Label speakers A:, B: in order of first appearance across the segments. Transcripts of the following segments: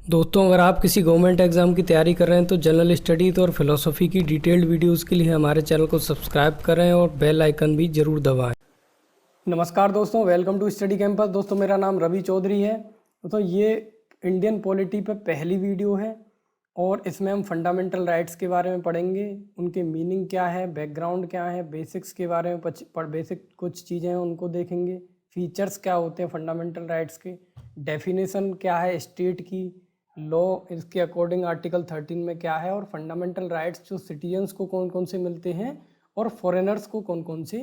A: दोस्तों, अगर आप किसी गवर्नमेंट एग्ज़ाम की तैयारी कर रहे हैं तो जनरल स्टडीज़ और फिलोसफी की डिटेल्ड वीडियोस के लिए हमारे चैनल को सब्सक्राइब करें और बेल आइकन भी ज़रूर दबाएं। नमस्कार दोस्तों, वेलकम टू स्टडी कैंपस। दोस्तों, मेरा नाम रवि चौधरी है। दोस्तों, ये इंडियन पॉलिटी पर पहली वीडियो है और इसमें हम फंडामेंटल राइट्स के बारे में पढ़ेंगे। उनके मीनिंग क्या है, बैकग्राउंड क्या है, बेसिक्स के बारे में बेसिक कुछ चीज़ें हैं उनको देखेंगे। फीचर्स क्या होते हैं फंडामेंटल राइट्स के, डेफिनेशन क्या है स्टेट की, लॉ इसके अकॉर्डिंग आर्टिकल 13 में क्या है, और फंडामेंटल राइट्स जो सिटीजन्स को कौन कौन से मिलते हैं और फॉरेनर्स को कौन कौन से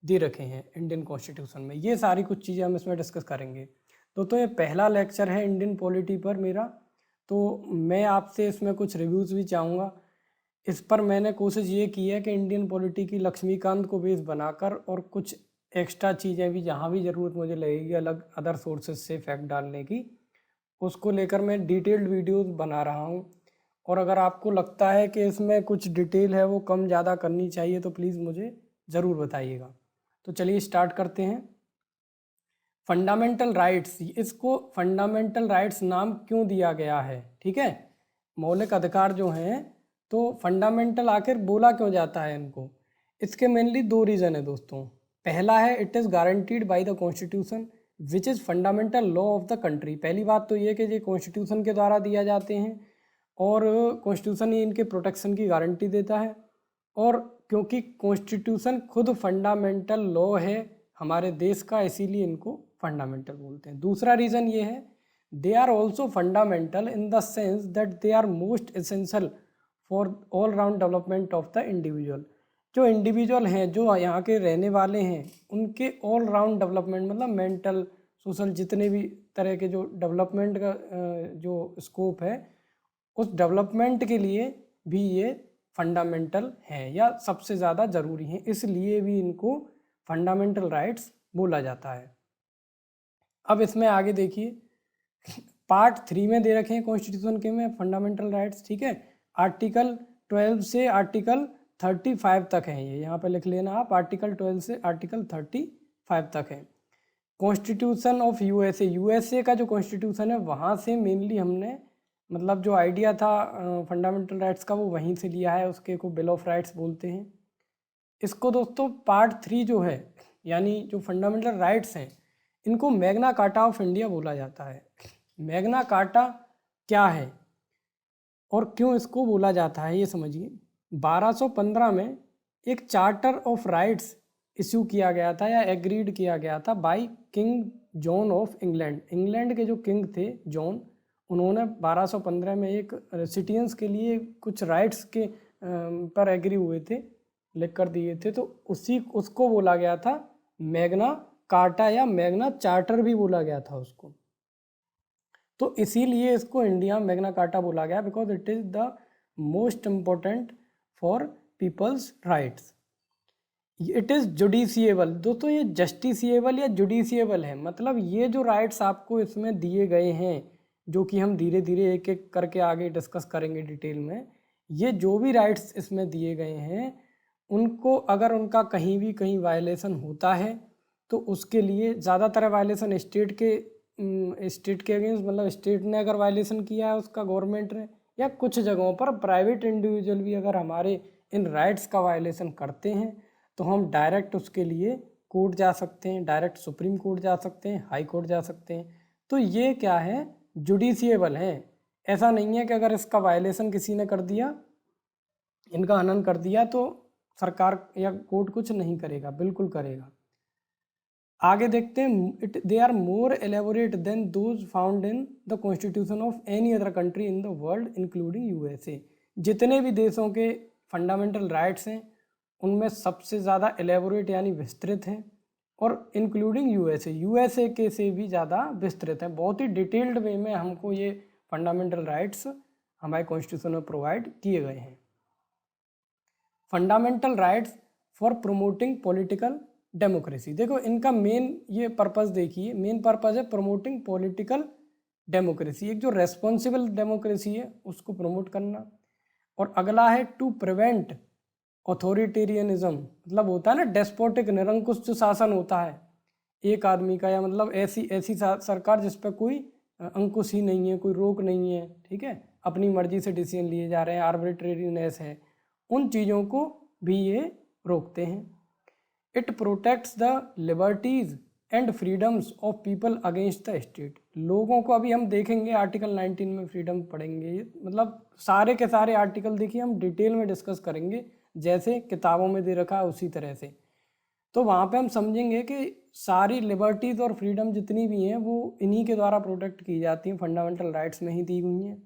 A: दे रखे हैं इंडियन कॉन्स्टिट्यूशन में। ये सारी कुछ चीज़ें हम इसमें डिस्कस करेंगे। तो ये पहला लेक्चर है इंडियन पॉलिटी पर मेरा, तो मैं आपसे इसमें कुछ रिव्यूज़ भी चाहूँगा। इस पर मैंने कोशिश ये की है कि इंडियन पॉलिटी की लक्ष्मीकांत को बेस बनाकर और कुछ एक्स्ट्रा चीज़ें भी जहाँ भी ज़रूरत मुझे लगेगी अलग अदर सोर्सेज से फैक्ट डालने की, उसको लेकर मैं डिटेल्ड वीडियोस बना रहा हूँ। और अगर आपको लगता है कि इसमें कुछ डिटेल है वो कम ज़्यादा करनी चाहिए तो प्लीज़ मुझे ज़रूर बताइएगा। तो चलिए स्टार्ट करते हैं। फंडामेंटल राइट्स, इसको फंडामेंटल राइट्स नाम क्यों दिया गया है? ठीक है, मौलिक अधिकार जो हैं, तो फंडामेंटल आखिर बोला क्यों जाता है इनको? इसके मेनली दो रीज़न है दोस्तों। पहला है it is guaranteed by the constitution which is fundamental law of the country. पहली बात तो ये कि ये कॉन्स्टिट्यूशन के द्वारा दिया जाते हैं और कॉन्स्टिट्यूशन ही इनके प्रोटेक्शन की गारंटी देता है। और क्योंकि कॉन्स्टिट्यूशन खुद फंडामेंटल लॉ है हमारे देश का, इसीलिए इनको फंडामेंटल बोलते हैं। दूसरा रीज़न ये है they are also fundamental in the sense that they are most essential for all round development of the individual. जो इंडिविजुअल हैं, जो यहाँ के रहने वाले हैं, उनके ऑल राउंड डेवलपमेंट मतलब मेंटल सोशल जितने भी तरह के जो डेवलपमेंट का जो स्कोप है, उस डेवलपमेंट के लिए भी ये फंडामेंटल हैं या सबसे ज़्यादा ज़रूरी हैं, इसलिए भी इनको फंडामेंटल राइट्स बोला जाता है। अब इसमें आगे देखिए, पार्ट 3 में दे रखे हैं कॉन्स्टिट्यूशन के में फंडामेंटल राइट्स। ठीक है, आर्टिकल 12 से आर्टिकल 35 तक है ये, यहाँ पे लिख लेना आप, आर्टिकल 12 से आर्टिकल 35 तक है। कॉन्स्टिट्यूशन ऑफ यूएसए, यूएसए का जो कॉन्स्टिट्यूशन है वहाँ से मेनली हमने मतलब जो आइडिया था फंडामेंटल राइट्स का वो वहीं से लिया है, उसके को बिल ऑफ राइट्स बोलते हैं। इसको दोस्तों पार्ट 3 जो है यानी जो फंडामेंटल राइट्स हैं, इनको मैग्ना कार्टा ऑफ इंडिया बोला जाता है। मैग्ना कार्टा क्या है और क्यों इसको बोला जाता है ये समझिए। 1215 में एक चार्टर ऑफ राइट्स इश्यू किया गया था या एग्रीड किया गया था by King John of England. England के जो किंग थे जॉन, उन्होंने 1215 में एक सिटीजन्स के लिए कुछ राइट्स के पर एग्री हुए थे, लिख कर दिए थे, तो उसको बोला गया था मैग्ना कार्टा या मैग्ना चार्टर भी बोला गया था उसको। तो इसीलिए इसको इंडिया मैग्ना कार्टा बोला गया because it is the most important for people's rights. It is justiciable, दोस्तों ये जस्टिसिएबल या जुडिशिएबल है, मतलब ये जो राइट्स आपको इसमें दिए गए हैं, जो कि हम धीरे धीरे एक एक करके आगे डिस्कस करेंगे डिटेल में, ये जो भी राइट्स इसमें दिए गए हैं उनको अगर उनका कहीं भी कहीं वायलेशन होता है तो उसके लिए ज़्यादातर वायलेशन स्टेट के अगेंस्ट, मतलब स्टेट ने अगर वायलेशन किया है उसका गवर्नमेंट ने, या कुछ जगहों पर प्राइवेट इंडिविजुअल भी अगर हमारे इन राइट्स का वायलेशन करते हैं तो हम डायरेक्ट उसके लिए कोर्ट जा सकते हैं, डायरेक्ट सुप्रीम कोर्ट जा सकते हैं, हाई कोर्ट जा सकते हैं। तो ये क्या है, जुडिशिएबल है। ऐसा नहीं है कि अगर इसका वायलेशन किसी ने कर दिया, इनका हनन कर दिया, तो सरकार या कोर्ट कुछ नहीं करेगा, बिल्कुल करेगा। आगे देखते हैं, they are more elaborate than those found in the constitution of any other country in the world including USA. जितने भी देशों के फंडामेंटल राइट्स हैं उनमें सबसे ज़्यादा एलेबोरेट यानी विस्तृत हैं, और इंक्लूडिंग यूएसए के से भी ज़्यादा विस्तृत है। बहुत ही डिटेल्ड वे में हमको ये फंडामेंटल राइट्स हमारे कॉन्स्टिट्यूशन में प्रोवाइड किए गए हैं। Fundamental rights for promoting political democracy, देखो इनका मेन ये पर्पस देखिए, मेन पर्पस है प्रमोटिंग पॉलिटिकल डेमोक्रेसी, एक जो रेस्पॉन्सिबल डेमोक्रेसी है उसको प्रमोट करना। और अगला है टू प्रिवेंट ऑथोरिटेरियनिज्म, मतलब होता है ना डेस्पोटिक निरंकुश जो शासन होता है एक आदमी का, या मतलब ऐसी सरकार जिस पर कोई अंकुश ही नहीं है, कोई रोक नहीं है, ठीक है, अपनी मर्जी से डिसीजन लिए जा रहे हैं, आर्बिट्रेरीनेस है, उन चीज़ों को भी ये रोकते हैं। It protects the liberties and freedoms of people against the state. लोगों को अभी हम देखेंगे आर्टिकल 19 में फ्रीडम पढ़ेंगे, मतलब सारे के सारे आर्टिकल देखिए हम डिटेल में डिस्कस करेंगे, जैसे किताबों में दे रखा है उसी तरह से। तो वहाँ पे हम समझेंगे कि सारी लिबर्टीज़ और फ्रीडम जितनी भी हैं वो इन्हीं के द्वारा प्रोटेक्ट की जाती हैं, फंडामेंटल राइट्स में ही दी हुई हैं।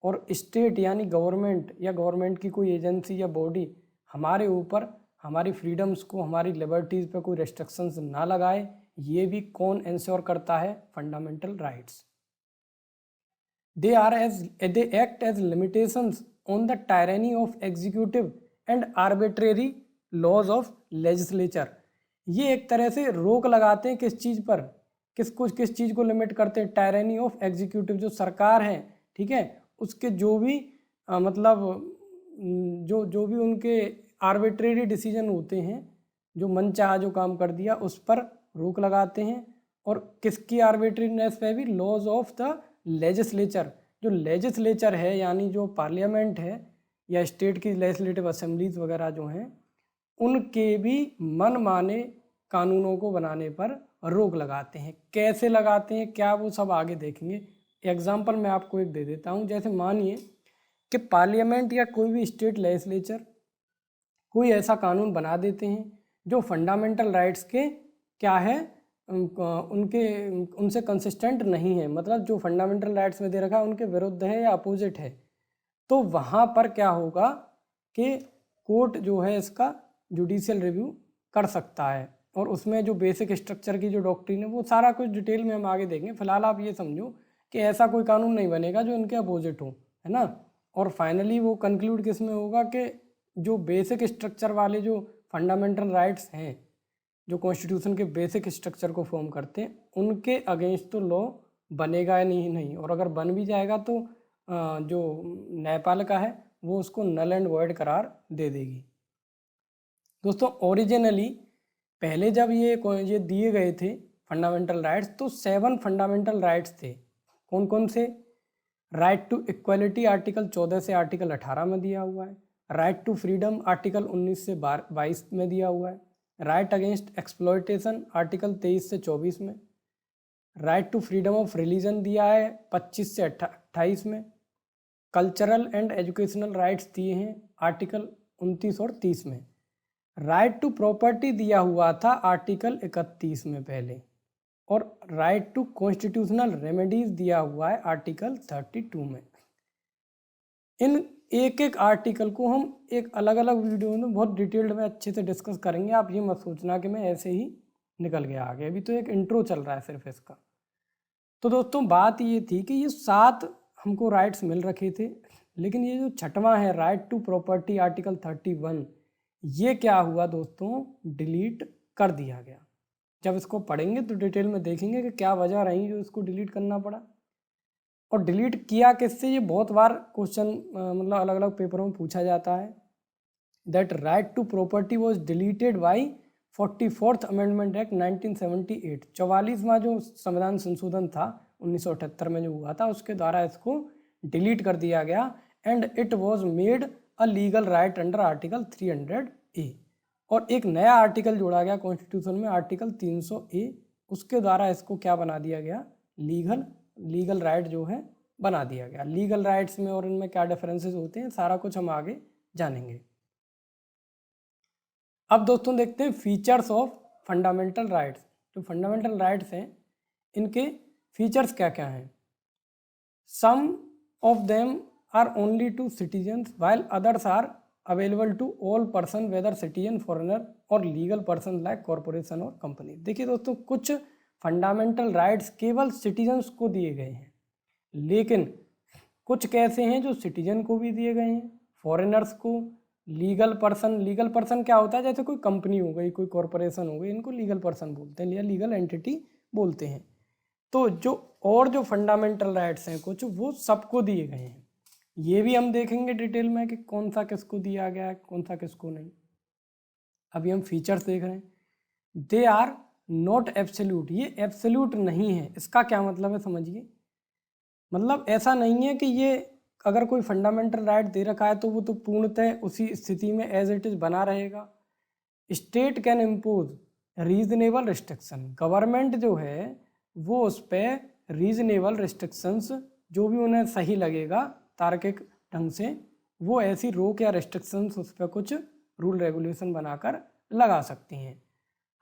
A: और स्टेट यानी गवर्नमेंट या गवर्नमेंट की कोई एजेंसी या बॉडी हमारे ऊपर हमारी फ्रीडम्स को, हमारी लिबर्टीज़ पे कोई रेस्ट्रिक्शंस ना लगाए, ये भी कौन इंश्योर करता है? Fundamental rights. They act as limitations on the tyranny of executive and arbitrary laws of legislature. ये एक तरह से रोक लगाते हैं किस चीज़ पर, किस चीज़ को लिमिट करते हैं? टायरनी ऑफ एग्जीक्यूटिव, जो सरकार है, ठीक है, उसके जो भी मतलब जो भी उनके आर्बिट्रेरी डिसीजन होते हैं, जो मनचाहा जो काम कर दिया, उस पर रोक लगाते हैं। और किसकी आर्बिट्रीनेस पे भी? Laws of the legislature. जो लेजिस्लेचर है यानी जो पार्लियामेंट है या स्टेट की लेजिस्लेटिव असेंबलीज वगैरह जो हैं, उनके भी मन माने कानूनों को बनाने पर रोक लगाते हैं। कैसे लगाते हैं, क्या, वो सब आगे देखेंगे। एग्जाम्पल मैं आपको एक दे देता हूँ। जैसे मानिए कि पार्लियामेंट या कोई भी स्टेट लेजिस्लेचर कोई ऐसा कानून बना देते हैं जो फंडामेंटल राइट्स के क्या है, उनसे कंसिस्टेंट नहीं है, मतलब जो फंडामेंटल राइट्स में दे रखा है उनके विरुद्ध है या अपोजिट है। तो वहाँ पर क्या होगा कि कोर्ट जो है इसका जुडिशियल रिव्यू कर सकता है, और उसमें जो बेसिक स्ट्रक्चर की जो डॉक्ट्रिन है वो सारा कुछ डिटेल में हम आगे देखेंगे। फिलहाल आप ये समझो कि ऐसा कोई कानून नहीं बनेगा जो इनके अपोजिट हो, है ना। और फाइनली वो कंक्लूड किस में होगा कि जो बेसिक स्ट्रक्चर वाले जो फंडामेंटल राइट्स हैं, जो कॉन्स्टिट्यूशन के बेसिक स्ट्रक्चर को फॉर्म करते हैं, उनके अगेंस्ट तो लॉ बनेगा नहीं। और अगर बन भी जाएगा तो जो न्यायपालिका है वो उसको नल एंड वॉइड करार दे देगी। दोस्तों ओरिजिनली पहले जब ये दिए गए थे फंडामेंटल राइट्स, तो 7 फंडामेंटल राइट्स थे। कौन कौन से? राइट टू इक्वलिटी आर्टिकल 14 से आर्टिकल 18 में दिया हुआ है। राइट टू फ्रीडम आर्टिकल 19 से 22 में दिया हुआ है। राइट अगेंस्ट एक्सप्लॉयटेशन आर्टिकल 23 से 24 में। Right to freedom of religion दिया है 25 से 28 में। कल्चरल एंड एजुकेशनल राइट्स दिए हैं आर्टिकल 29 और 30 में। राइट टू प्रॉपर्टी दिया हुआ था आर्टिकल 31 में पहले, और राइट टू कॉन्स्टिट्यूशनल रेमेडीज दिया हुआ है आर्टिकल 32 में। इन एक एक आर्टिकल को हम एक अलग अलग वीडियो में बहुत डिटेल्ड में अच्छे से डिस्कस करेंगे। आप ये मत सोचना कि मैं ऐसे ही निकल गया आगे, अभी तो एक इंट्रो चल रहा है सिर्फ इसका। तो दोस्तों बात ये थी कि ये 7 हमको राइट्स मिल रखे थे, लेकिन ये जो 6वां है राइट टू प्रॉपर्टी आर्टिकल 31, ये क्या हुआ दोस्तों? डिलीट कर दिया गया। जब इसको पढ़ेंगे तो डिटेल में देखेंगे कि क्या वजह रही जो इसको डिलीट करना पड़ा, और डिलीट किया किससे। ये बहुत बार क्वेश्चन मतलब अलग अलग पेपरों में पूछा जाता है। That right to property was deleted by 44th amendment act 1978। 44वां जो संविधान संशोधन था 1978 में जो हुआ था, उसके द्वारा इसको डिलीट कर दिया गया। And it was made a legal right under article 300A। और एक नया आर्टिकल जोड़ा गया कॉन्स्टिट्यूशन में, आर्टिकल 300A, उसके द्वारा इसको क्या बना दिया गया? लीगल राइट जो है बना दिया गया। लीगल राइट्स में और इनमें क्या डिफरेंसेस होते हैं, सारा कुछ हम आगे जानेंगे। अब दोस्तों देखते हैं फीचर्स ऑफ फंडामेंटल राइट्स। जो फंडामेंटल राइट्स हैं इनके फीचर्स क्या क्या हैं। Some of them are only to citizens while others are available to all person whether citizen foreigner और लीगल पर्सन लाइक कॉरपोरेशन और कंपनी। देखिए दोस्तों, कुछ फंडामेंटल राइट्स केवल सिटीजन्स को दिए गए हैं, लेकिन कुछ कैसे हैं जो सिटीजन को भी दिए गए हैं, फॉरेनर्स को, लीगल पर्सन क्या होता है? जैसे कोई कंपनी हो गई, कोई कॉरपोरेशन हो गई, इनको लीगल पर्सन बोलते हैं या लीगल एंटिटी बोलते हैं। तो जो फंडामेंटल राइट्स हैं कुछ, वो सबको दिए गए हैं। ये भी हम देखेंगे डिटेल में कि कौन सा किसको दिया गया है, कौन सा किसको नहीं। अभी हम फीचर्स देख रहे हैं। दे आर नॉट एब्सोल्यूट, ये एब्सोल्यूट नहीं है। इसका क्या मतलब है समझिए। मतलब ऐसा नहीं है कि ये अगर कोई फंडामेंटल राइट दे रखा है तो वो तो पूर्णतः उसी स्थिति में एज इट इज बना रहेगा। State can impose reasonable restriction, government जो है वो उस पर रीजनेबल रिस्ट्रिक्शंस जो भी उन्हें सही लगेगा तार्किक ढंग से, वो ऐसी रोक या रिस्ट्रिक्शंस उस पर कुछ रूल रेगुलेशन बनाकर लगा सकती हैं।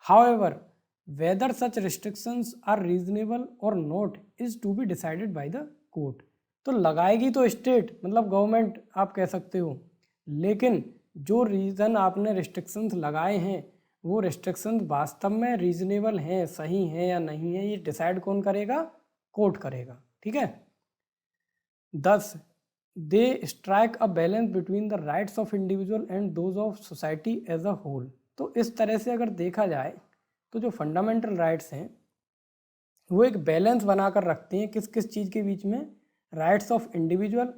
A: However whether such restrictions are reasonable और not is to be decided by the court. तो लगाएगी तो स्टेट मतलब गवर्नमेंट आप कह सकते हो, लेकिन जो रीज़न आपने रिस्ट्रिक्शंस लगाए हैं वो रिस्ट्रिक्शंस वास्तव में रीजनेबल हैं, सही हैं या नहीं है, ये डिसाइड कौन करेगा? कोर्ट करेगा। ठीक है। 10 they strike a balance between the rights of individual and those of society as a whole. तो इस तरह से अगर देखा जाए तो जो फंडामेंटल राइट्स हैं वो एक बैलेंस बनाकर रखते हैं किस किस चीज़ के बीच में? राइट्स ऑफ इंडिविजुअल,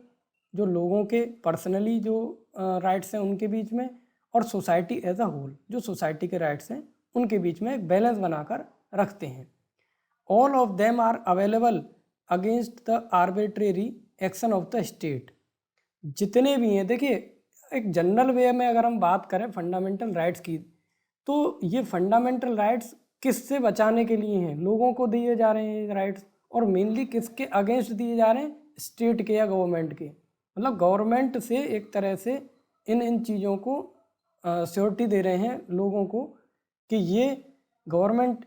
A: जो लोगों के पर्सनली जो राइट्स हैं उनके बीच में, और सोसाइटी एज अ होल, जो सोसाइटी के राइट्स हैं उनके बीच में एक बैलेंस बनाकर रखते हैं। All of them are available against the arbitrary action of the state. जितने भी हैं, देखिए एक जनरल वे में अगर हम बात करें फंडामेंटल राइट्स की, तो ये फंडामेंटल राइट्स किससे बचाने के लिए हैं? लोगों को दिए जा रहे हैं राइट्स, और मेनली किसके अगेंस्ट दिए जा रहे हैं? स्टेट के या गवर्नमेंट के। मतलब गवर्नमेंट से एक तरह से इन चीज़ों को श्योरिटी दे रहे हैं लोगों को कि ये गवर्नमेंट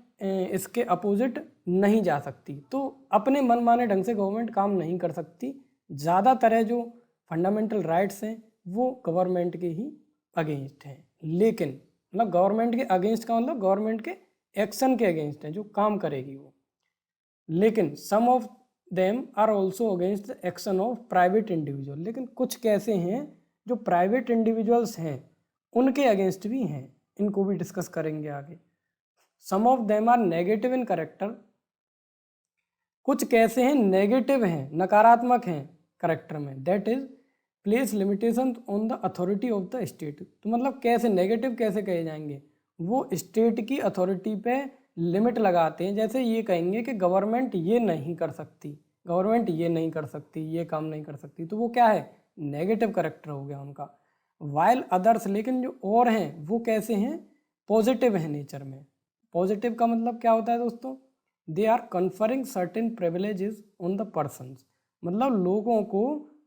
A: इसके अपोजिट नहीं जा सकती। तो अपने मनमाने ढंग से गवर्नमेंट काम नहीं कर सकती। ज़्यादातर जो फंडामेंटल राइट्स हैं वो गवर्नमेंट के ही अगेंस्ट हैं, लेकिन मतलब गवर्नमेंट के अगेंस्ट का मतलब गवर्नमेंट के एक्शन के अगेंस्ट है, जो काम करेगी वो। लेकिन some of them are also against the action of private individual. लेकिन कुछ कैसे हैं जो प्राइवेट इंडिविजुअल्स हैं उनके अगेंस्ट भी हैं, इनको भी डिस्कस करेंगे आगे। Some of them are negative in character. कुछ कैसे हैं? नेगेटिव हैं, नकारात्मक हैं करेक्टर में। That is place limitation on the authority of the state. तो मतलब कैसे नेगेटिव कैसे कहे जाएंगे? वो स्टेट की अथॉरिटी पे लिमिट लगाते हैं। जैसे ये कहेंगे कि गवर्नमेंट ये नहीं कर सकती, गवर्नमेंट ये नहीं कर सकती, ये काम नहीं कर सकती, तो वो क्या है? नेगेटिव करेक्टर हो गया उनका। वाइल अदर्स, लेकिन जो और हैं वो कैसे हैं? पॉजिटिव हैं नेचर में। पॉजिटिव का मतलब क्या होता है दोस्तों? They are conferring certain privileges on the persons. मतलब लोगों को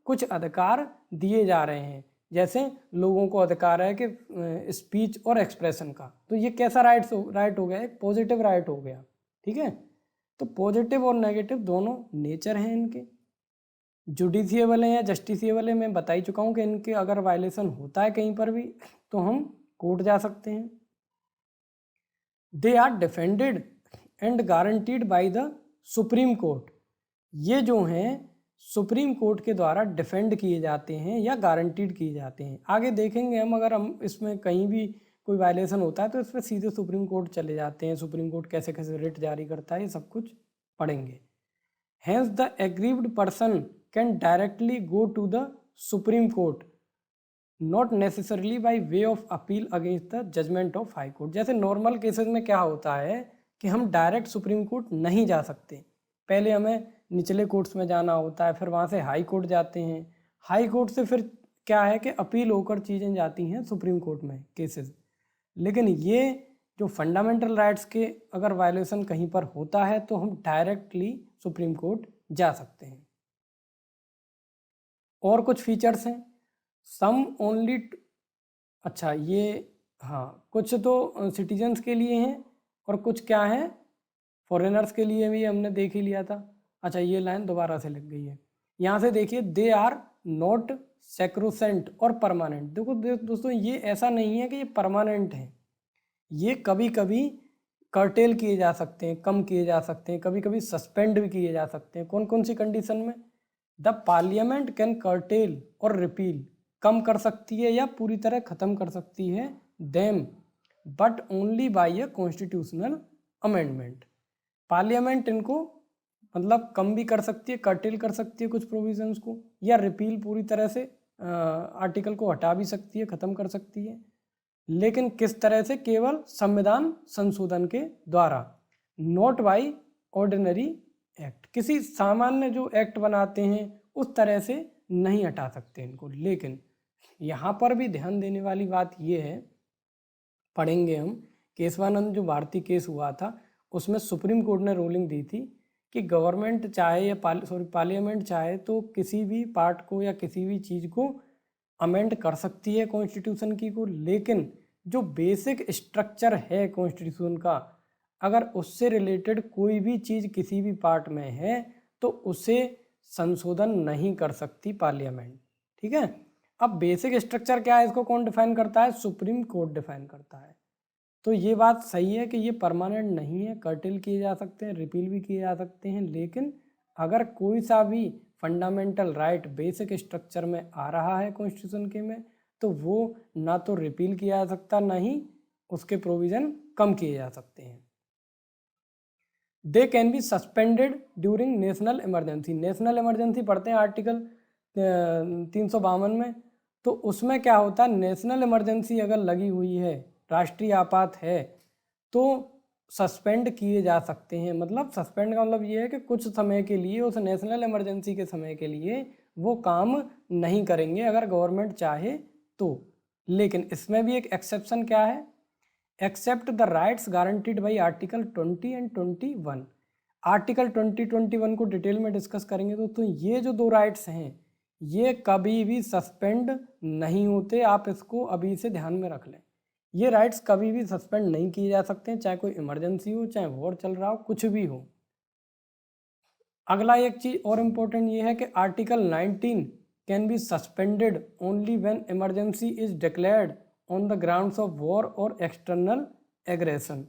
A: कुछ अधिकार दिए जा रहे हैं। जैसे लोगों को अधिकार है कि स्पीच और एक्सप्रेशन का, तो ये कैसा राइट हो गया? एक पॉजिटिव राइट हो गया। ठीक है। तो पॉजिटिव और नेगेटिव दोनों नेचर हैं इनके। जुडिशियबल है या जस्टिसिएबल है, मैं बता ही चुका हूँ कि इनके अगर वायलेशन होता है कहीं पर भी तो हम कोर्ट जा सकते हैं। They are defended and guaranteed by the Supreme Court. ये जो हैं सुप्रीम कोर्ट के द्वारा डिफेंड किए जाते हैं या गारंटीड किए जाते हैं। आगे देखेंगे हम, अगर हम इसमें कहीं भी कोई वायलेशन होता है तो इस पर सीधे सुप्रीम कोर्ट चले जाते हैं। सुप्रीम कोर्ट कैसे कैसे रिट जारी करता है ये सब कुछ पढ़ेंगे। Hence the aggrieved person can directly go to the Supreme Court not necessarily by way of appeal against the judgment of High Court. जैसे नॉर्मल केसेस में क्या होता है कि हम डायरेक्ट सुप्रीम कोर्ट नहीं जा सकते, पहले हमें निचले कोर्ट्स में जाना होता है, फिर वहाँ से हाई कोर्ट जाते हैं, हाई कोर्ट से फिर क्या है कि अपील होकर चीज़ें जाती हैं सुप्रीम कोर्ट में केसेस। लेकिन ये जो फंडामेंटल राइट्स के अगर वायलेशन कहीं पर होता है तो हम डायरेक्टली सुप्रीम कोर्ट जा सकते हैं। और कुछ फीचर्स हैं, सम ओनली, अच्छा ये हाँ कुछ तो सिटीजन्स के लिए हैं और कुछ क्या है फॉरेनर्स के लिए भी हमने देख ही लिया था। अच्छा ये लाइन दोबारा से लिख गई है यहाँ से, देखिए दे आर नॉट सेक्रोसेंट और परमानेंट। देखो दोस्तों ये ऐसा नहीं है कि ये परमानेंट है, ये कभी कभी कर्टेल किए जा सकते हैं, कम किए जा सकते हैं, कभी कभी सस्पेंड भी किए जा सकते हैं। कौन कौन सी कंडीशन में? द पार्लियामेंट कैन कर्टेल और रिपील, कम कर सकती है या पूरी तरह ख़त्म कर सकती है them, but only by a constitutional amendment. Parliament इनको मतलब कम भी कर सकती है, कर्टेल कर सकती है कुछ प्रोविजंस को, या रिपील पूरी तरह से आर्टिकल को हटा भी सकती है, ख़त्म कर सकती है। लेकिन किस तरह से? केवल संविधान संशोधन के द्वारा, नॉट बाई ऑर्डिनरी एक्ट, किसी सामान्य जो एक्ट बनाते हैं उस तरह से नहीं हटा सकते इनको। लेकिन यहाँ पर भी ध्यान देने वाली बात ये है, पढ़ेंगे हम, केशवानंद जो भारतीय केस हुआ था उसमें सुप्रीम कोर्ट ने रूलिंग दी थी कि गवर्नमेंट चाहे या पार्लियामेंट चाहे तो किसी भी पार्ट को या किसी भी चीज़ को अमेंड कर सकती है कॉन्स्टिट्यूशन की को, लेकिन जो बेसिक स्ट्रक्चर है कॉन्स्टिट्यूशन का, अगर उससे रिलेटेड कोई भी चीज़ किसी भी पार्ट में है तो उसे संशोधन नहीं कर सकती पार्लियामेंट। ठीक है, अब बेसिक स्ट्रक्चर क्या है, इसको कौन डिफाइन करता है? सुप्रीम कोर्ट डिफाइन करता है। तो ये बात सही है कि ये परमानेंट नहीं है, कर्टेल किए जा सकते हैं, रिपील भी किए जा सकते हैं, लेकिन अगर कोई सा भी फंडामेंटल राइट बेसिक स्ट्रक्चर में आ रहा है कॉन्स्टिट्यूशन के में, तो वो ना तो रिपील किया जा सकता, ना ही उसके प्रोविज़न कम किए जा सकते हैं। They can be suspended during national emergency. National emergency पढ़ते हैं आर्टिकल 352 में, तो उसमें क्या होता है, नेशनल इमरजेंसी अगर लगी हुई है, राष्ट्रीय आपात है, तो सस्पेंड किए जा सकते हैं। मतलब सस्पेंड का मतलब ये है कि कुछ समय के लिए, उस नेशनल इमरजेंसी के समय के लिए वो काम नहीं करेंगे अगर गवर्नमेंट चाहे तो। लेकिन इसमें भी एक एक्सेप्शन क्या है, except the rights guaranteed by article 20 and 21। Article 20-21 को डिटेल में डिस्कस करेंगे तो ये जो दो राइट्स हैं ये कभी भी सस्पेंड नहीं होते, आप इसको अभी से ध्यान में रख लें। ये राइट्स कभी भी सस्पेंड नहीं किए जा सकते हैं, चाहे कोई इमरजेंसी हो, चाहे वॉर चल रहा हो, कुछ भी हो। अगला एक चीज और इम्पोर्टेंट ये है कि article 19 can be suspended only when emergency is declared on the grounds of war और एक्सटर्नल एग्रेशन।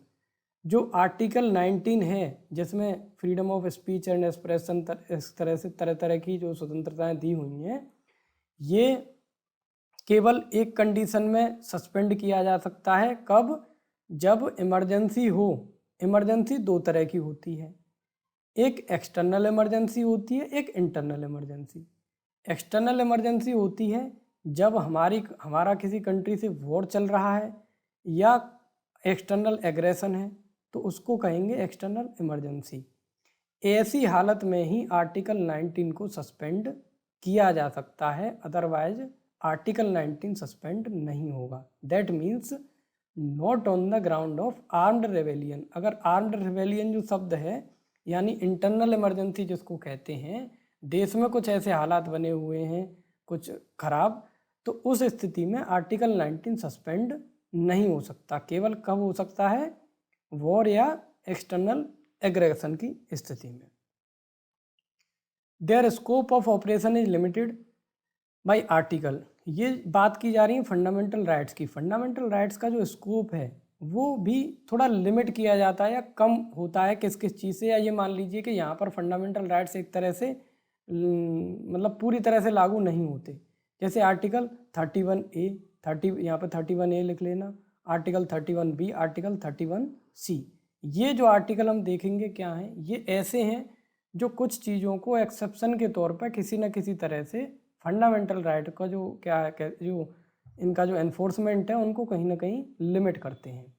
A: जो आर्टिकल 19 है जिसमें freedom of speech and expression, इस तरह से तरह तरह की जो स्वतंत्रताएं दी हुई हैं, ये केवल एक कंडीशन में सस्पेंड किया जा सकता है। कब? जब इमरजेंसी हो। इमरजेंसी दो तरह की होती है, एक एक्सटर्नल इमरजेंसी होती है, एक इंटरनल इमरजेंसी। एक्सटर्नल इमरजेंसी होती है जब हमारा किसी कंट्री से वॉर चल रहा है या एक्सटर्नल एग्रेशन है, तो उसको कहेंगे एक्सटर्नल इमरजेंसी। ऐसी हालत में ही आर्टिकल 19 को सस्पेंड किया जा सकता है, अदरवाइज आर्टिकल 19 सस्पेंड नहीं होगा। That means not on the ground of armed rebellion. अगर आर्म्ड रेवेलियन जो शब्द है, यानी इंटरनल इमरजेंसी जिसको कहते हैं, देश में कुछ ऐसे हालात बने हुए हैं कुछ खराब, तो उस स्थिति में आर्टिकल 19 सस्पेंड नहीं हो सकता। केवल कब हो सकता है? वॉर या एक्सटर्नल एग्रेशन की स्थिति में। Their scope of operation is limited by article. ये बात की जा रही है फंडामेंटल राइट्स की। फंडामेंटल राइट्स का जो स्कोप है वो भी थोड़ा लिमिट किया जाता है या कम होता है किस किस चीज़ से। या ये मान लीजिए कि यहाँ पर फंडामेंटल राइट्स एक तरह से मतलब पूरी तरह से लागू नहीं होते। जैसे आर्टिकल 31A, 30 यहाँ पर 31A लिख लेना, आर्टिकल 31B, आर्टिकल 31C। ये जो आर्टिकल हम देखेंगे क्या हैं, ये ऐसे हैं जो कुछ चीज़ों को एक्सेप्शन के तौर पर किसी न किसी तरह से फंडामेंटल राइट का जो क्या है, जो इनका जो एनफोर्समेंट है उनको कहीं ना कहीं लिमिट करते हैं।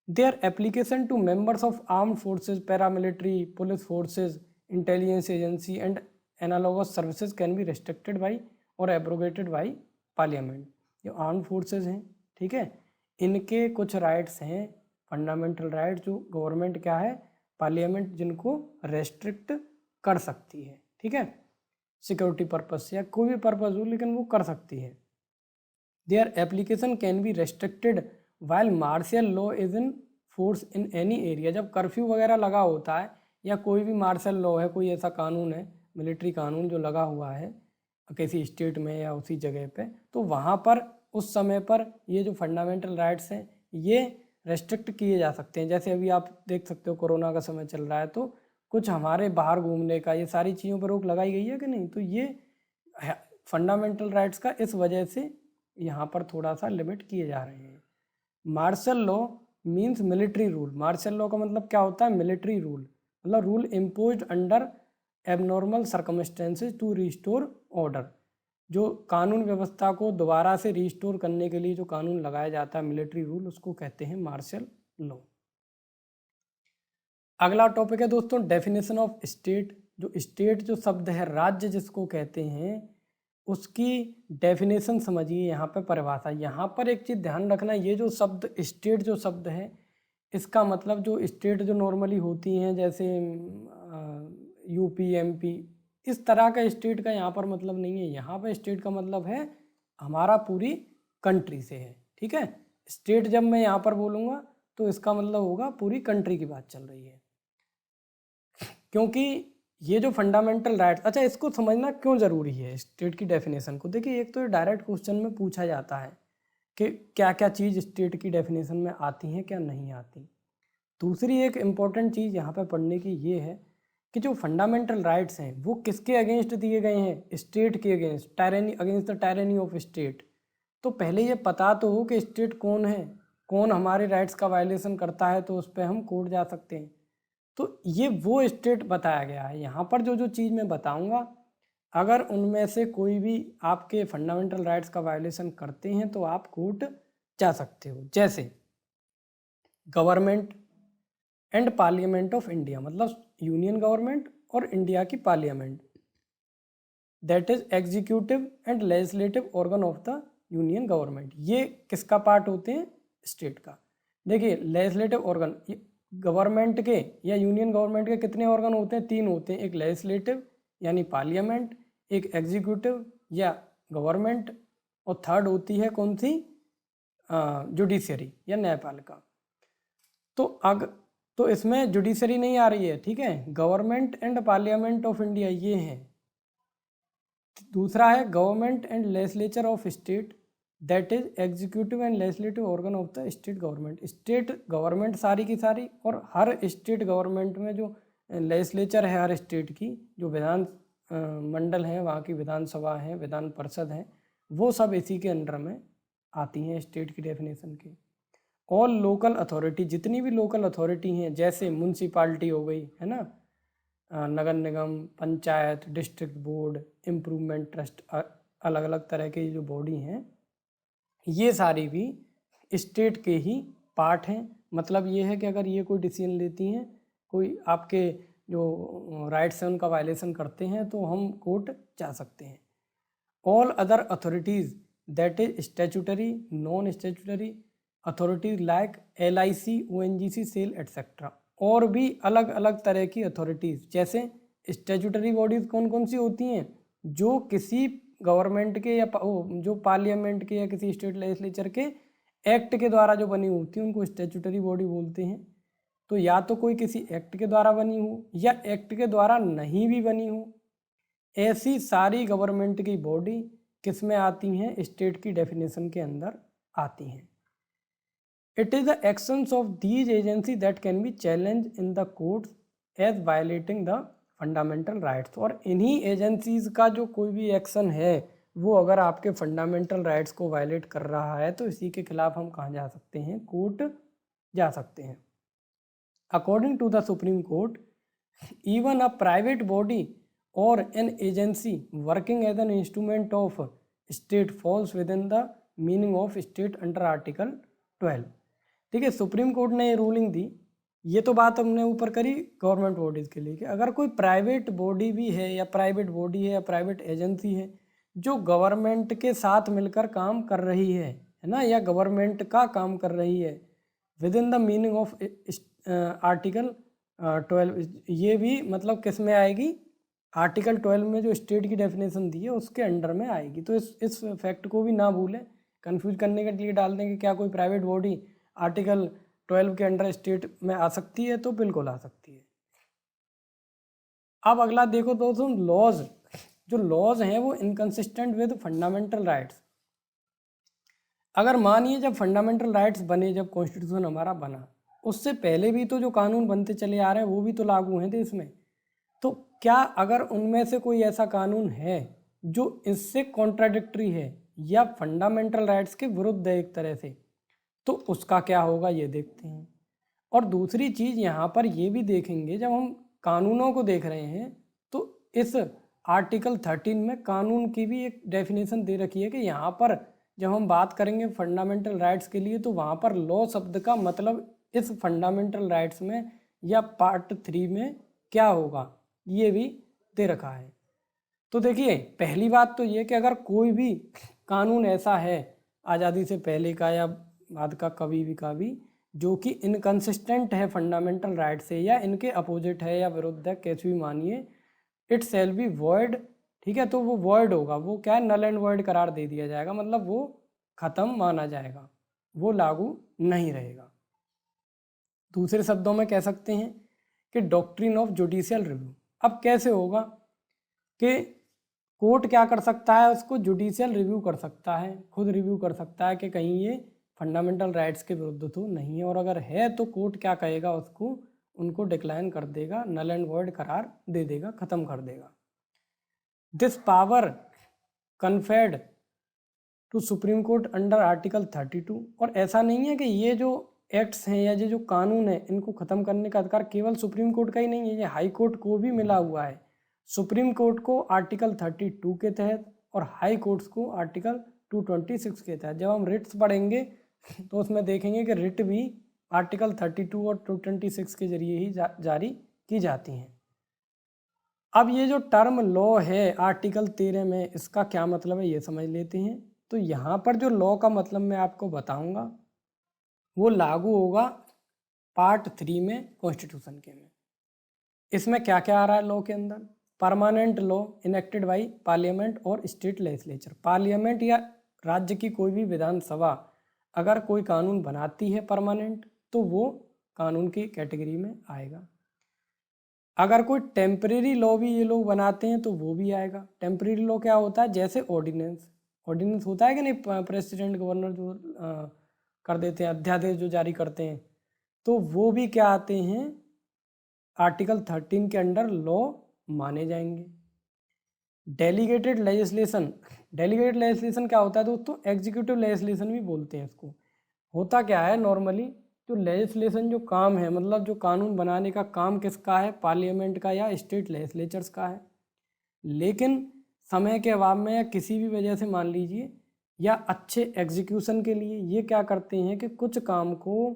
A: Their application to members of armed forces, paramilitary, police forces, intelligence agency and analogous services can be restricted by और एब्रोगेटेड बाई पार्लियामेंट। जो आर्म फोर्सेज हैं, ठीक है, इनके कुछ राइट्स हैं फंडामेंटल राइट जो गवर्नमेंट क्या है, पार्लियामेंट जिनको रेस्ट्रिक्ट कर सकती है। ठीक है, सिक्योरिटी पर्पज से या कोई भी पर्पज हो, लेकिन वो कर सकती है। Their application can be restricted while martial law is in force in any area. जब कर्फ्यू वगैरह लगा होता है या कोई भी मार्शल लॉ है, कोई ऐसा कानून है, मिलिट्री कानून जो लगा हुआ है किसी स्टेट में या उसी जगह पे, तो वहाँ पर उस समय पर ये जो फंडामेंटल राइट्स हैं ये रेस्ट्रिक्ट किए जा सकते हैं। जैसे अभी आप देख सकते हो कोरोना का समय चल रहा है, तो कुछ हमारे बाहर घूमने का, ये सारी चीज़ों पर रोक लगाई गई है कि नहीं, तो ये फंडामेंटल राइट्स का इस वजह से यहाँ पर थोड़ा सा लिमिट किए जा रहे हैं। Martial law means military rule. Martial law का मतलब क्या होता है? मिलिट्री रूल, मतलब rule imposed under abnormal circumstances to restore order. जो कानून व्यवस्था को दोबारा से रिस्टोर करने के लिए जो कानून लगाया जाता है, मिलिट्री रूल, उसको कहते हैं मार्शल लॉ। अगला टॉपिक है दोस्तों डेफिनेशन ऑफ स्टेट। जो स्टेट जो शब्द है, राज्य जिसको कहते हैं, उसकी डेफिनेशन समझिए। यहाँ पे परिभाषा, यहाँ पर एक चीज़ ध्यान रखना, ये जो शब्द स्टेट जो शब्द है, इसका मतलब जो स्टेट जो नॉर्मली होती हैं जैसे यूपी एमपी, इस तरह का स्टेट का यहाँ पर मतलब नहीं है। यहाँ पर स्टेट का मतलब है हमारा पूरी कंट्री से है, ठीक है। स्टेट जब मैं यहाँ पर बोलूँगा तो इसका मतलब होगा पूरी कंट्री की बात चल रही है, क्योंकि ये जो फंडामेंटल राइट्स, अच्छा इसको समझना क्यों ज़रूरी है स्टेट की डेफिनेशन को। देखिए, एक तो ये डायरेक्ट क्वेश्चन में पूछा जाता है कि क्या क्या चीज़ स्टेट की डेफिनेशन में आती हैं, क्या नहीं आती। दूसरी एक इम्पॉर्टेंट चीज़ यहाँ पे पढ़ने की ये है कि जो फंडामेंटल राइट्स हैं वो किसके अगेंस्ट दिए गए हैं, स्टेट के against, tyranny, against the tyranny of state. तो पहले ये पता तो हो कि स्टेट कौन है, कौन हमारे राइट्स का वायलेशन करता है, तो उस पर हम कोर्ट जा सकते हैं। तो ये वो स्टेट बताया गया है। यहाँ पर जो जो चीज़ मैं बताऊँगा, अगर उनमें से कोई भी आपके फंडामेंटल राइट्स का वायलेशन करते हैं तो आप कोर्ट जा सकते हो। जैसे government and parliament of India, मतलब यूनियन गवर्नमेंट और इंडिया की parliament, that is executive and legislative organ of the union government. ये किसका पार्ट होते हैं, स्टेट का। देखिए, लेजिस्लेटिव ऑर्गन, गवर्नमेंट के या यूनियन गवर्नमेंट के कितने ऑर्गन होते हैं, 3 होते हैं। एक लेजिस्लेटिव यानी पार्लियामेंट, एक एग्जीक्यूटिव या गवर्नमेंट, और थर्ड होती है कौन सी, जुडिशरी या न्यायपालिका। तो इसमें जुडिशरी नहीं आ रही है, ठीक है। Government and parliament of India ये है। दूसरा है government and legislature of state, that is executive and legislative organ of the state government. State government सारी की सारी, और हर स्टेट गवर्नमेंट में जो लेजिस्लेचर है हर स्टेट की, जो विधान मंडल है, वहाँ की विधानसभा है, विधान परिषद है, वो सब इसी के अंडर में आती हैं स्टेट की डेफिनेशन के। ऑल लोकल अथॉरिटी, जितनी भी लोकल अथॉरिटी हैं, जैसे म्यूनसिपाल्टी हो गई, है ना, नगर निगम, panchayat, district board, improvement trust, अलग अलग तरह की जो बॉडी हैं, ये सारी भी स्टेट के ही पार्ट हैं। मतलब ये है कि अगर ये कोई डिसीजन लेती हैं, कोई आपके जो राइट्स हैं उनका वायलेशन करते हैं, तो हम कोर्ट जा सकते हैं। All other authorities, that is statutory, non statutory authorities like LIC, ONGC, SAIL et cetera. और भी अलग अलग तरह की अथॉरिटीज़, जैसे स्टैट्यूटरी बॉडीज़ कौन कौन सी होती हैं, जो किसी गवर्नमेंट के या जो पार्लियामेंट के या किसी स्टेट लेजिस्लेचर के एक्ट के द्वारा जो बनी होती हैं, उनको स्टैट्यूटरी बॉडी बोलते हैं। तो या तो कोई किसी एक्ट के द्वारा बनी हो या एक्ट के द्वारा नहीं भी बनी हो, ऐसी सारी गवर्नमेंट की बॉडी किस में आती हैं, स्टेट की डेफिनेशन के अंदर आती हैं। It is the actions of these agencies that can be challenged in the courts as violating the fundamental rights। और इन्हीं एजेंसीज का जो कोई भी एक्शन है, वो अगर आपके फंडामेंटल राइट्स को वायलेट कर रहा है, तो इसी के खिलाफ हम कहाँ जा सकते हैं, कोर्ट जा सकते हैं। According to the Supreme Court, even a private body or an agency working as an instrument of state falls within the meaning of state under Article 12। ठीक है, सुप्रीम कोर्ट ने ये रूलिंग दी। ये तो बात हमने ऊपर करी गवर्नमेंट बॉडीज़ के लिए कि अगर कोई प्राइवेट बॉडी भी है या प्राइवेट बॉडी है या प्राइवेट एजेंसी है जो गवर्नमेंट के साथ मिलकर काम कर रही है ना, या गवर्नमेंट का काम कर रही है with in the meaning of article 12, ये भी मतलब किस में आएगी, आर्टिकल 12 में जो स्टेट की डेफिनेशन दी है उसके अंडर में आएगी। तो इस फैक्ट को भी ना भूलें, कंफ्यूज करने के लिए डाल दें कि क्या कोई प्राइवेट बॉडी आर्टिकल 12 के अंडर स्टेट में आ सकती है, तो बिल्कुल आ सकती है। अब अगला देखो दोस्तों, लॉज। जो लॉज हैं वो इनकंसिस्टेंट विद फंडामेंटल राइट्स। अगर मानिए जब फंडामेंटल राइट्स बने, जब कॉन्स्टिट्यूशन हमारा बना, उससे पहले भी तो जो कानून बनते चले आ रहे हैं वो भी तो लागू हैं देश में। तो क्या अगर उनमें से कोई ऐसा कानून है जो इससे कॉन्ट्राडिक्टरी है या फंडामेंटल राइट्स के विरुद्ध है एक तरह से, तो उसका क्या होगा ये देखते हैं। और दूसरी चीज़ यहाँ पर ये भी देखेंगे, जब हम कानूनों को देख रहे हैं तो इस आर्टिकल 13 में कानून की भी एक डेफिनेशन दे रखी है कि यहाँ पर जब हम बात करेंगे फंडामेंटल राइट्स के लिए, तो वहाँ पर लॉ शब्द का मतलब इस फंडामेंटल राइट्स में या पार्ट 3 में क्या होगा, ये भी दे रखा है। तो देखिए पहली बात तो ये कि अगर कोई भी कानून ऐसा है आज़ादी से पहले का या बाद का कभी भी जो कि इनकंसिस्टेंट है फंडामेंटल राइट से या इनके अपोजिट है या विरुद्ध है, कैसे भी मानिए, इट शैल बी वॉइड। ठीक है, तो वो वॉइड होगा, वो क्या है, नल एंड वॉइड करार दे दिया जाएगा, मतलब वो खत्म माना जाएगा, वो लागू नहीं रहेगा। दूसरे शब्दों में कह सकते हैं कि डॉक्ट्रिन ऑफ जुडिशियल रिव्यू। अब कैसे होगा कि कोर्ट क्या कर सकता है, उसको जुडिशियल रिव्यू कर सकता है, खुद रिव्यू कर सकता है कि कहीं ये फंडामेंटल राइट्स के विरुद्ध तो नहीं है, और अगर है तो कोर्ट क्या कहेगा, उसको उनको डिक्लाइन कर देगा, नल एंड वॉइड करार दे देगा, खत्म कर देगा। This power conferred to Supreme Court under article 32। और ऐसा नहीं है कि ये जो एक्ट्स हैं या ये जो कानून है इनको ख़त्म करने का अधिकार केवल सुप्रीम कोर्ट का ही नहीं है, ये हाई कोर्ट को भी मिला हुआ है। सुप्रीम कोर्ट को आर्टिकल 32 के तहत और हाई कोर्ट्स को आर्टिकल 226 के तहत। जब हम रिट्स पढ़ेंगे तो उसमें देखेंगे कि रिट भी आर्टिकल 32 और 226 के जरिए ही जारी की जाती हैं। अब ये जो टर्म लॉ है आर्टिकल 13 में, इसका क्या मतलब है ये समझ लेते हैं। तो यहाँ पर जो लॉ का मतलब मैं आपको बताऊंगा वो लागू होगा पार्ट 3 में कॉन्स्टिट्यूशन के में। इसमें क्या क्या आ रहा है लॉ के अंदर, permanent law enacted by parliament और स्टेट लेजिस्लेचर। पार्लियामेंट या राज्य की कोई भी विधानसभा अगर कोई कानून बनाती है परमानेंट तो वो कानून की कैटेगरी में आएगा। अगर कोई टेम्परेरी लॉ भी ये लोग बनाते हैं तो वो भी आएगा। टेम्परेरी लॉ क्या होता है, जैसे ऑर्डिनेंस, ऑर्डिनेंस होता है कि नहीं, प्रेसिडेंट गवर्नर जो कर देते हैं, अध्यादेश जो जारी करते हैं, तो वो भी क्या आते हैं, आर्टिकल 13 के अंडर लॉ माने जाएंगे। डेलीगेटेड लेजिस्लेशन, डेलीगेटेड लेजिस्लेशन क्या होता है दोस्तों, एग्जीक्यूटिव लेजिस्लेशन भी बोलते हैं इसको। होता क्या है नॉर्मली, जो लेजिस्लेशन जो काम है, मतलब जो कानून बनाने का काम किसका है, पार्लियामेंट का या स्टेट लेजिस्लेचर्स का है। लेकिन समय के अभाव में या किसी भी वजह से मान लीजिए, या अच्छे एग्जीक्यूशन के लिए ये क्या करते हैं कि कुछ काम को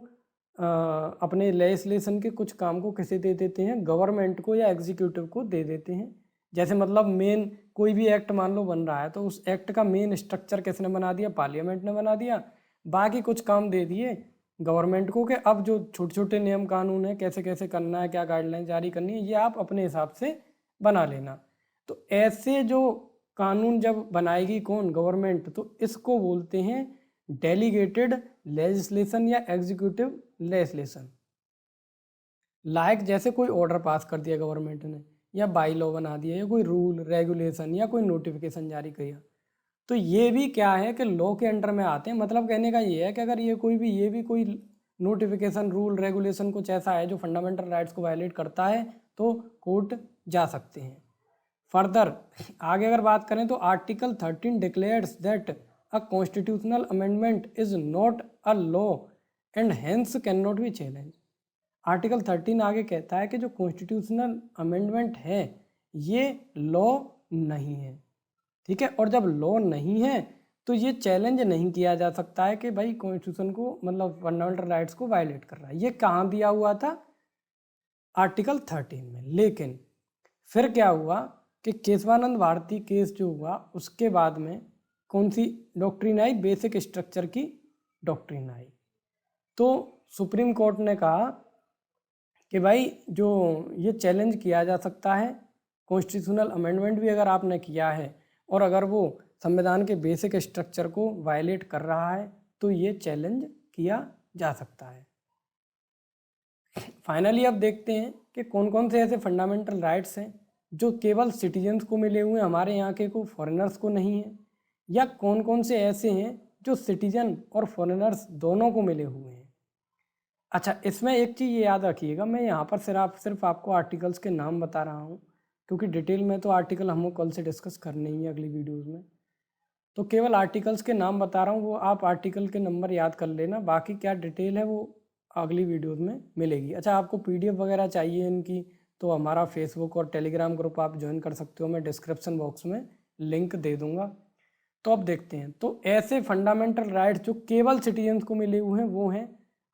A: अपने लेजिस्लेशन के कुछ काम को किसे दे देते हैं, गवर्नमेंट को या एग्जीक्यूटिव को दे देते हैं। जैसे मतलब मेन कोई भी एक्ट मान लो बन रहा है तो उस एक्ट का मेन स्ट्रक्चर किसने बना दिया, पार्लियामेंट ने बना दिया, बाकी कुछ काम दे दिए गवर्नमेंट को कि अब जो छोटे छोटे नियम कानून है कैसे कैसे करना है, क्या गाइडलाइन जारी करनी है, ये आप अपने हिसाब से बना लेना। तो ऐसे जो कानून जब बनाएगी कौन, गवर्नमेंट, तो इसको बोलते हैं डेलीगेटेड लेजिस्लेशन या एग्जीक्यूटिव लेजिस्लेशन। लाइक जैसे कोई ऑर्डर पास कर दिया गवर्नमेंट ने, या बाई लॉ बना दिया, या कोई रूल रेगुलेशन या कोई नोटिफिकेशन जारी किया, तो ये भी क्या है कि लॉ के अंडर में आते हैं। मतलब कहने का ये है कि अगर ये भी कोई नोटिफिकेशन, रूल, रेगुलेशन कुछ ऐसा है जो फंडामेंटल राइट्स को वायलेट करता है तो कोर्ट जा सकते हैं। फर्दर आगे अगर बात करें तो article 13 declares that a constitutional amendment is not a law and hence can not be challenge. Article 13 आगे कहता है कि जो कॉन्स्टिट्यूशनल अमेंडमेंट है ये लॉ नहीं है, ठीक है, और जब लॉ नहीं है तो ये चैलेंज नहीं किया जा सकता है कि भाई कॉन्स्टिट्यूशन को, मतलब फंडामेंटल राइट्स को वायलेट कर रहा है। ये कहाँ दिया हुआ था, आर्टिकल 13 में। लेकिन फिर क्या हुआ कि केशवानंद भारती केस जो हुआ उसके बाद में कौन सी डॉक्ट्रिन आई, बेसिक स्ट्रक्चर की डॉक्ट्रिन आई। तो सुप्रीम कोर्ट ने कहा कि भाई जो ये चैलेंज किया जा सकता है, कॉन्स्टिट्यूशनल अमेंडमेंट भी अगर आपने किया है और अगर वो संविधान के बेसिक स्ट्रक्चर को वायलेट कर रहा है तो ये चैलेंज किया जा सकता है। फाइनली अब देखते हैं कि कौन कौन से ऐसे फंडामेंटल राइट्स हैं जो केवल सिटीजन्स को मिले हुए हैं, हमारे यहाँ के को फॉरेनर्स को नहीं है, या कौन कौन से ऐसे हैं जो सिटीजन और फॉरेनर्स दोनों को मिले हुए हैं। अच्छा, इसमें एक चीज़ ये याद रखिएगा, मैं यहाँ पर सिर्फ आपको आर्टिकल्स के नाम बता रहा हूँ, क्योंकि डिटेल में तो आर्टिकल हम कल से डिस्कस करने ही है अगली वीडियोज़ में। तो केवल आर्टिकल्स के नाम बता रहा हूँ, वो आप आर्टिकल के नंबर याद कर लेना, बाकी क्या डिटेल है वो अगली वीडियोज़ में मिलेगी। अच्छा, आपको PDF वगैरह चाहिए इनकी तो हमारा फेसबुक और टेलीग्राम ग्रुप आप ज्वाइन कर सकते हो, मैं डिस्क्रिप्शन बॉक्स में लिंक दे दूँगा। तो अब देखते हैं, तो ऐसे फंडामेंटल राइट्स जो केवल सिटीजन्स को मिले हुए हैं वो हैं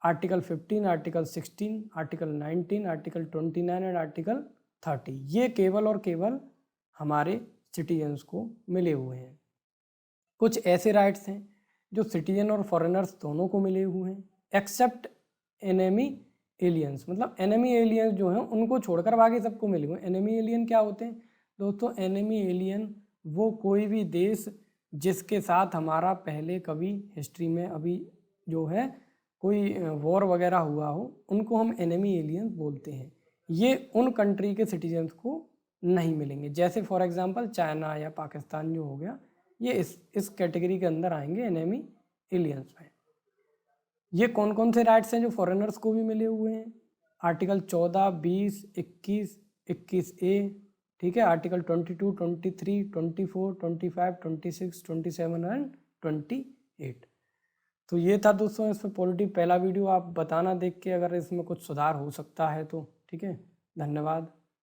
A: article 15, article 16, article 19, article 29 and article 30। ये केवल और केवल हमारे सिटीजन्स को मिले हुए हैं। कुछ ऐसे राइट्स हैं जो सिटीजन और फॉरेनर्स दोनों को मिले हुए हैं, एक्सेप्ट एनिमी एलियंस। मतलब एनिमी एलियंस जो हैं उनको छोड़कर बाकी सबको मिले हुए हैं। एनिमी एलियन क्या होते हैं दोस्तों? एनिमी एलियन वो कोई भी देश जिसके साथ हमारा पहले कभी हिस्ट्री में अभी जो है कोई वॉर वगैरह हुआ हो, उनको हम एनिमी एलियंस बोलते हैं। ये उन कंट्री के सिटीजन्स को नहीं मिलेंगे, जैसे फॉर एग्जांपल चाइना या पाकिस्तान जो हो गया, ये इस कैटेगरी के अंदर आएंगे एनिमी एलियंस में। ये कौन कौन से राइट्स हैं जो फॉरेनर्स को भी मिले हुए हैं? आर्टिकल 14, 20, 21, 21A, ठीक है, आर्टिकल 22, 23, 24, 25, 26, 27 एंड 28। तो ये था दोस्तों इसमें पॉलिटी पहला वीडियो। आप बताना देख के अगर इसमें कुछ सुधार हो सकता है तो। ठीक है, धन्यवाद।